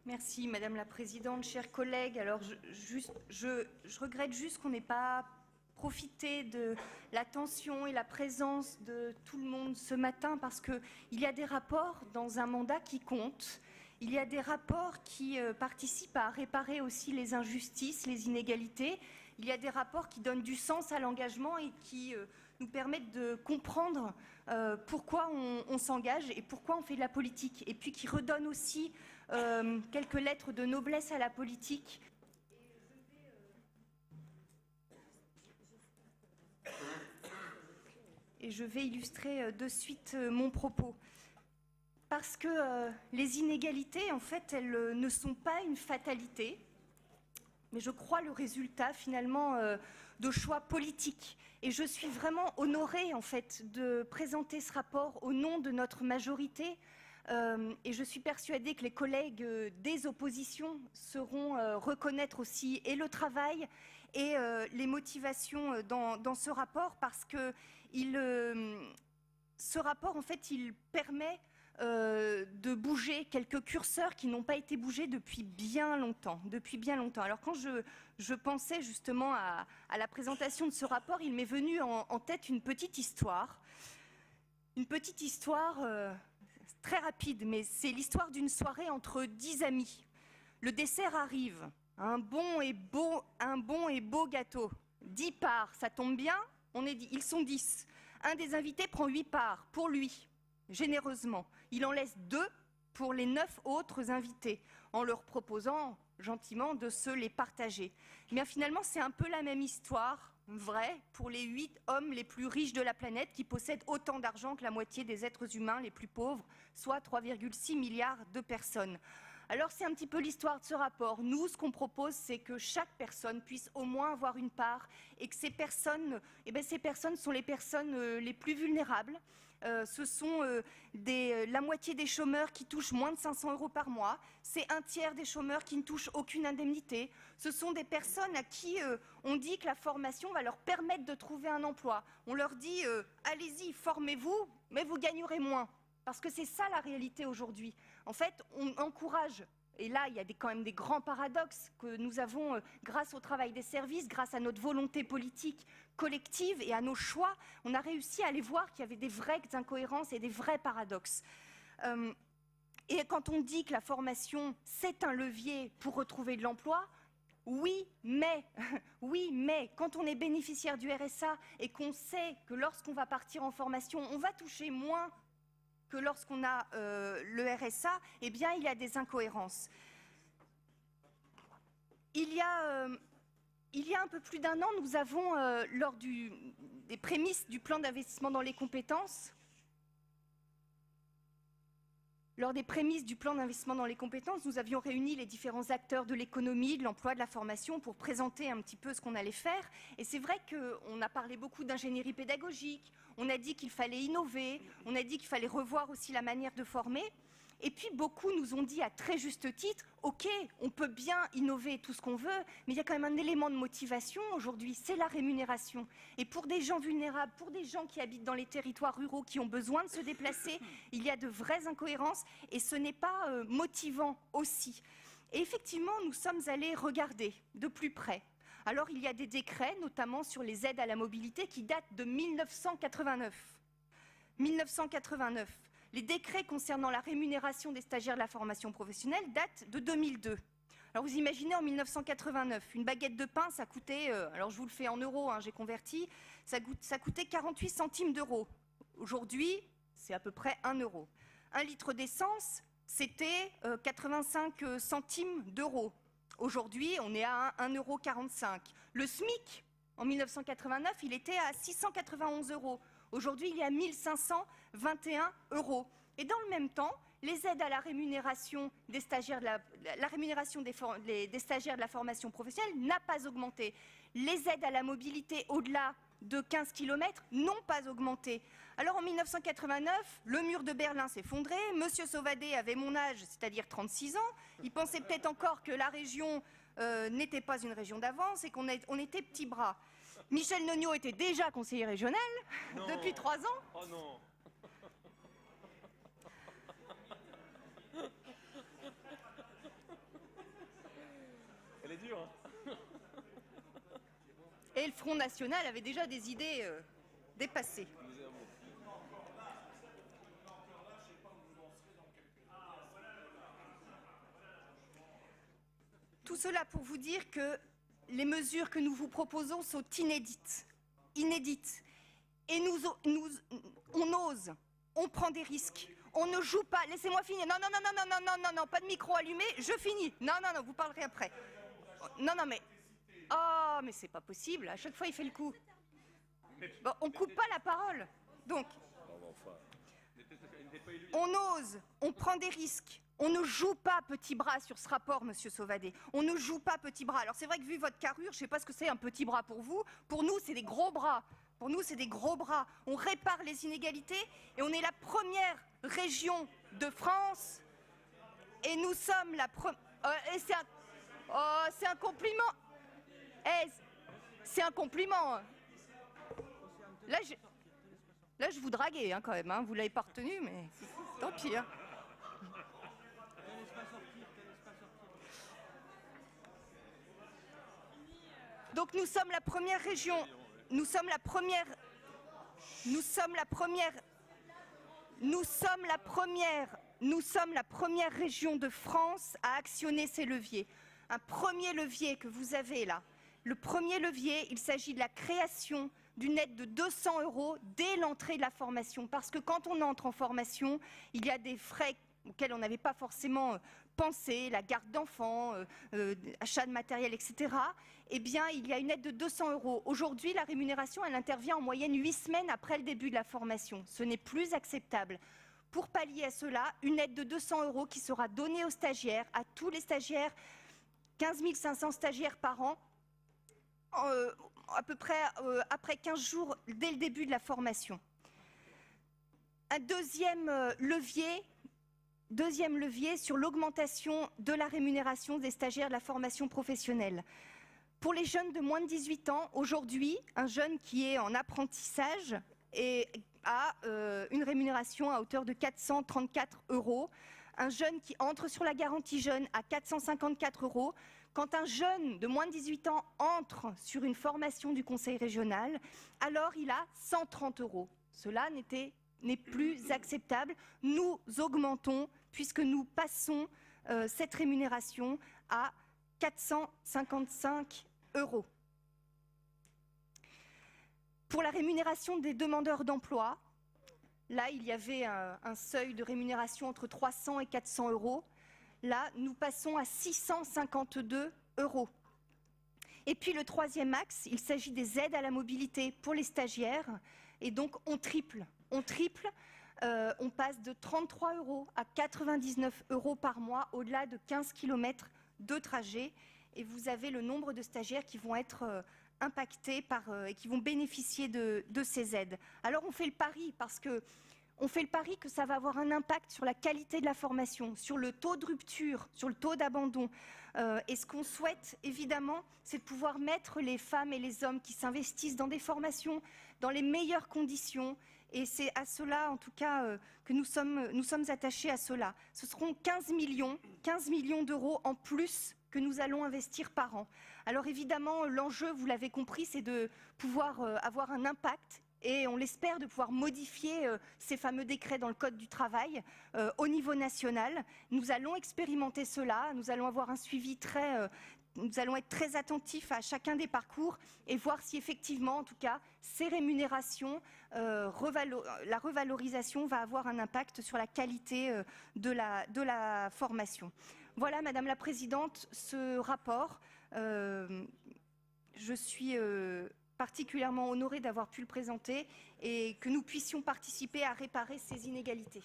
Merci Madame la Présidente, chers collègues. Alors je regrette juste qu'on n'ait pas profité de l'attention et la présence de tout le monde ce matin parce qu'il y a des rapports dans un mandat qui comptent. Il y a des rapports qui participent à réparer aussi les injustices, les inégalités. Il y a des rapports qui donnent du sens à l'engagement et qui nous permettent de comprendre pourquoi on s'engage et pourquoi on fait de la politique. Et puis qui redonnent aussi quelques lettres de noblesse à la politique. Et je vais illustrer de suite mon propos. Parce que les inégalités, en fait, elles ne sont pas une fatalité, mais je crois le résultat finalement de choix politiques. Et je suis vraiment honorée en fait de présenter ce rapport au nom de notre majorité. Et je suis persuadée que les collègues des oppositions sauront reconnaître aussi et le travail et les motivations dans ce rapport, parce que ce rapport, en fait, il permet de bouger quelques curseurs qui n'ont pas été bougés depuis bien longtemps. Alors quand je pensais justement à la présentation de ce rapport, il m'est venu en tête une petite histoire. Une petite histoire très rapide, mais c'est l'histoire d'une soirée entre 10 amis. Le dessert arrive, un bon et beau gâteau. 10 parts, ça tombe bien, ils sont 10. Un des invités prend 8 parts, pour lui. Généreusement. Il en laisse 2 pour les 9 autres invités, en leur proposant gentiment de se les partager. Mais finalement, c'est un peu la même histoire, vraie, pour les 8 hommes les plus riches de la planète qui possèdent autant d'argent que la moitié des êtres humains les plus pauvres, soit 3,6 milliards de personnes. Alors c'est un petit peu l'histoire de ce rapport. Nous, ce qu'on propose, c'est que chaque personne puisse au moins avoir une part et que ces personnes sont les personnes les plus vulnérables. Ce sont la moitié des chômeurs qui touchent moins de 500 € par mois. C'est un tiers des chômeurs qui ne touchent aucune indemnité. Ce sont des personnes à qui on dit que la formation va leur permettre de trouver un emploi. On leur dit allez-y, formez-vous, mais vous gagnerez moins. Parce que c'est ça la réalité aujourd'hui. En fait, on encourage, et là il y a quand même des grands paradoxes que nous avons grâce au travail des services, grâce à notre volonté politique collective et à nos choix, on a réussi à aller voir qu'il y avait des vraies incohérences et des vrais paradoxes. Et quand on dit que la formation, c'est un levier pour retrouver de l'emploi, oui, mais quand on est bénéficiaire du RSA et qu'on sait que lorsqu'on va partir en formation, on va toucher moins que lorsqu'on a le RSA, eh bien, il y a des incohérences. Il y a un peu plus d'1 an, nous avons, lors des prémices du plan d'investissement dans les compétences, nous avions réuni les différents acteurs de l'économie, de l'emploi, de la formation pour présenter un petit peu ce qu'on allait faire. Et c'est vrai qu'on a parlé beaucoup d'ingénierie pédagogique, on a dit qu'il fallait innover, on a dit qu'il fallait revoir aussi la manière de former. Et puis beaucoup nous ont dit à très juste titre, ok, on peut bien innover tout ce qu'on veut, mais il y a quand même un élément de motivation aujourd'hui, c'est la rémunération. Et pour des gens vulnérables, pour des gens qui habitent dans les territoires ruraux, qui ont besoin de se déplacer, il y a de vraies incohérences et ce n'est pas motivant aussi. Et effectivement, nous sommes allés regarder de plus près. Alors il y a des décrets, notamment sur les aides à la mobilité, qui datent de 1989. Les décrets concernant la rémunération des stagiaires de la formation professionnelle datent de 2002. Alors vous imaginez, en 1989, une baguette de pain, ça coûtait, alors je vous le fais en euros, j'ai converti, ça coûtait 48 centimes d'euros. Aujourd'hui, c'est à peu près 1 €. 1 litre d'essence, c'était 85 centimes d'euros. Aujourd'hui, on est à 1,45 €. Le SMIC, en 1989, il était à 691 €. Aujourd'hui, il est à 1 521 €. Et dans le même temps, les aides à la rémunération des stagiaires des stagiaires de la formation professionnelle n'a pas augmenté. Les aides à la mobilité au-delà de 15 km n'ont pas augmenté. Alors en 1989, le mur de Berlin s'effondrait, Monsieur Sauvadet avait mon âge, c'est-à-dire 36 ans, il pensait peut-être encore que la région n'était pas une région d'avance et qu'on était petits bras. Michel Nognaud était déjà conseiller régional depuis 3 ans. Oh non. Front National avait déjà des idées dépassées. Tout cela pour vous dire que les mesures que nous vous proposons sont inédites. Et on ose, on prend des risques, on ne joue pas. Laissez-moi finir. Non, pas de micro allumé, je finis. Non, vous parlerez après. Non, mais... Oh, mais c'est pas possible, à chaque fois il fait le coup. Bon, on coupe pas la parole. Donc, on ose, on prend des risques. On ne joue pas petit bras sur ce rapport, Monsieur Sauvadet. On ne joue pas petit bras. Alors c'est vrai que vu votre carrure, je ne sais pas ce que c'est un petit bras pour vous. Pour nous, c'est des gros bras. Pour nous, c'est des gros bras. On répare les inégalités et on est la première région de France. Et nous sommes la première... c'est un compliment. C'est un compliment. Là, je vous draguais quand même. Vous ne l'avez pas retenu, mais tant pis. Donc nous sommes la première région, nous sommes la première région de France à actionner ces leviers. Un premier levier que vous avez là, le premier levier, il s'agit de la création d'une aide de 200 € dès l'entrée de la formation. Parce que quand on entre en formation, il y a des frais auxquels on n'avait pas forcément pensé, la garde d'enfants, achat de matériel, etc. Eh bien, il y a une aide de 200 €. Aujourd'hui, la rémunération, elle intervient en moyenne 8 semaines après le début de la formation. Ce n'est plus acceptable. Pour pallier à cela, une aide de 200 € qui sera donnée aux stagiaires, à tous les stagiaires, 15 500 stagiaires par an, à peu près après 15 jours dès le début de la formation. Un deuxième levier sur l'augmentation de la rémunération des stagiaires de la formation professionnelle. Pour les jeunes de moins de 18 ans, aujourd'hui, un jeune qui est en apprentissage a une rémunération à hauteur de 434 €. Un jeune qui entre sur la garantie jeune à 454 €. Quand un jeune de moins de 18 ans entre sur une formation du conseil régional, alors il a 130 €. Cela n'est plus acceptable. Nous augmentons, puisque nous passons cette rémunération à 455 €. Pour la rémunération des demandeurs d'emploi, là, il y avait un seuil de rémunération entre 300 et 400 €. Là, nous passons à 652 €. Et puis le troisième axe, il s'agit des aides à la mobilité pour les stagiaires. Et donc, on triple. On passe de 33 € à 99 € par mois, au-delà de 15 km de trajet. Et vous avez le nombre de stagiaires qui vont être impactés et qui vont bénéficier de ces aides. Alors, on fait le pari que ça va avoir un impact sur la qualité de la formation, sur le taux de rupture, sur le taux d'abandon. Et ce qu'on souhaite, évidemment, c'est de pouvoir mettre les femmes et les hommes qui s'investissent dans des formations dans les meilleures conditions. Et c'est à cela, en tout cas, que nous sommes attachés à cela. Ce seront 15 millions d'euros en plus que nous allons investir par an. Alors évidemment, l'enjeu, vous l'avez compris, c'est de pouvoir avoir un impact. Et on l'espère de pouvoir modifier ces fameux décrets dans le Code du travail au niveau national. Nous allons expérimenter cela, nous allons avoir un suivi nous allons être très attentifs à chacun des parcours et voir si effectivement, en tout cas, ces rémunérations, la revalorisation va avoir un impact sur la qualité de la formation. Voilà, Madame la Présidente, ce rapport. Je suis particulièrement honorée d'avoir pu le présenter et que nous puissions participer à réparer ces inégalités.